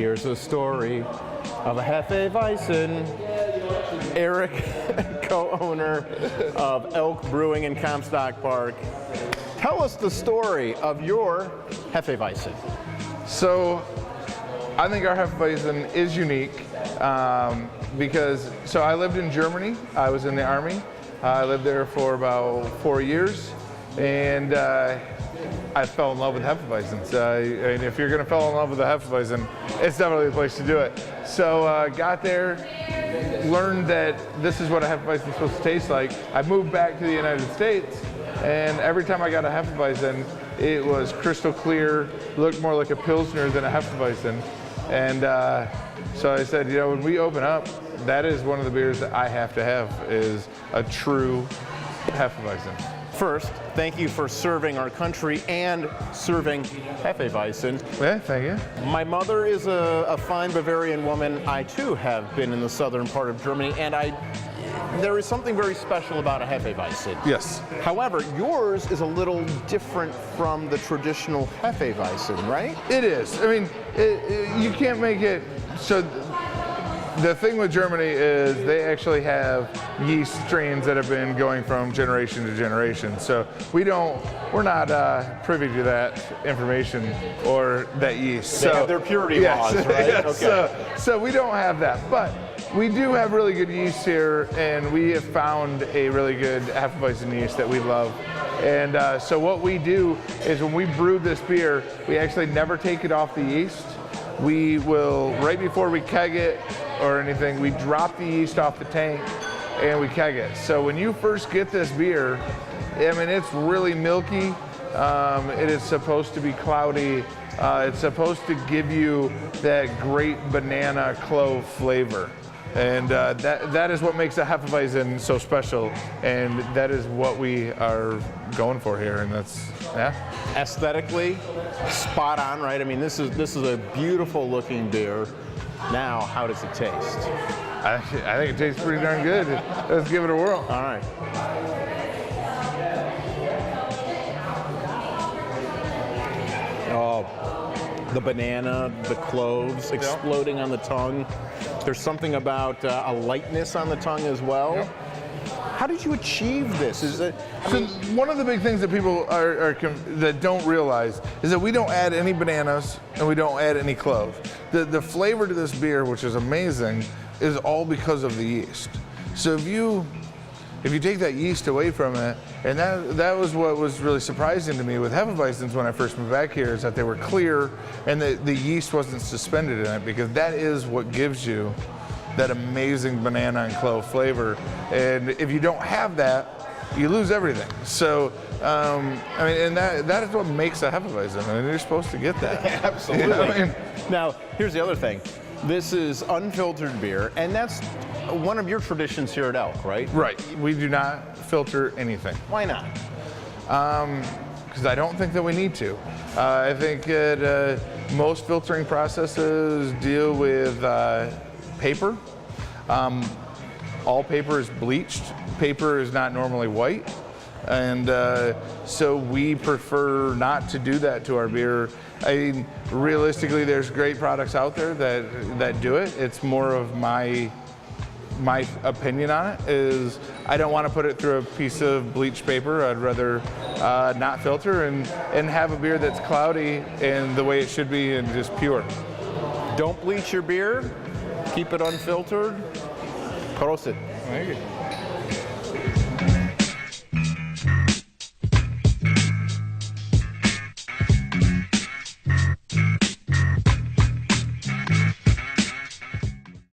Here's a story of a Hefeweizen. Eric, co-owner of Elk Brewing in Comstock Park. Tell us the story of your Hefeweizen. So, I think our Hefeweizen is unique because I lived in Germany. I was in the Army. I lived there for about 4 years, and I fell in love with Hefeweizens. And if you're going to fall in love with a Hefeweizen, it's definitely the place to do it. So got there, learned that this is what a Hefeweizen is supposed to taste like. I moved back to the United States, and every time I got a Hefeweizen, it was crystal clear, looked more like a Pilsner than a Hefeweizen. And so I said, when we open up, that is one of the beers that I have to have, is a true Hefeweizen. First, thank you for serving our country and serving Hefeweizen. Yeah, thank you. My mother is a fine Bavarian woman. I too have been in the southern part of Germany, and there is something very special about a Hefeweizen. Yes. However, yours is a little different from the traditional Hefeweizen, right? It is. I mean, you can't make it so. The thing with Germany is they actually have yeast strains that have been going from generation to generation. So we're not privy to that information or that yeast. They have their purity laws, right? Yes. Okay. So we don't have that, but we do have really good yeast here, and we have found a really good Hefeweizen yeast that we love. And so what we do is when we brew this beer, we actually never take it off the yeast. We will, right before we keg it or anything, we drop the yeast off the tank and we keg it. So when you first get this beer, I mean, it's really milky. It is supposed to be cloudy. It's supposed to give you that great banana clove flavor. And that is what makes a Hefeweizen so special, and that is what we are going for here, and that's, yeah. Aesthetically, spot on, right? I mean, this is a beautiful looking beer. Now, how does it taste? I think it tastes pretty darn good. Let's give it a whirl. All right. Oh, the banana, the cloves exploding on the tongue. There's something about a lightness on the tongue as well. Yep. How did you achieve this? One of the big things that people that don't realize is that we don't add any bananas and we don't add any clove. The flavor to this beer, which is amazing, is all because of the yeast. So if you take that yeast away from it, and that was what was really surprising to me with Hefeweizens when I first moved back here, is that they were clear and the yeast wasn't suspended in it, because that is what gives you that amazing banana and clove flavor. And if you don't have that, you lose everything. So, I mean, and that is what makes a Hefeweizen. I mean, you're supposed to get that. Absolutely. You know what I mean? Now, here's the other thing. This is unfiltered beer, and that's one of your traditions here at Elk, right? Right. We do not filter anything. Why not? Because I don't think that we need to. I think that most filtering processes deal with paper. All paper is bleached. Paper is not normally white. And so we prefer not to do that to our beer. I mean, realistically, there's great products out there that do it. It's more of my opinion on it is I don't want to put it through a piece of bleached paper. I'd rather not filter and have a beer that's cloudy and the way it should be and just pure. Don't bleach your beer. Keep it unfiltered. Prosit. Thank you.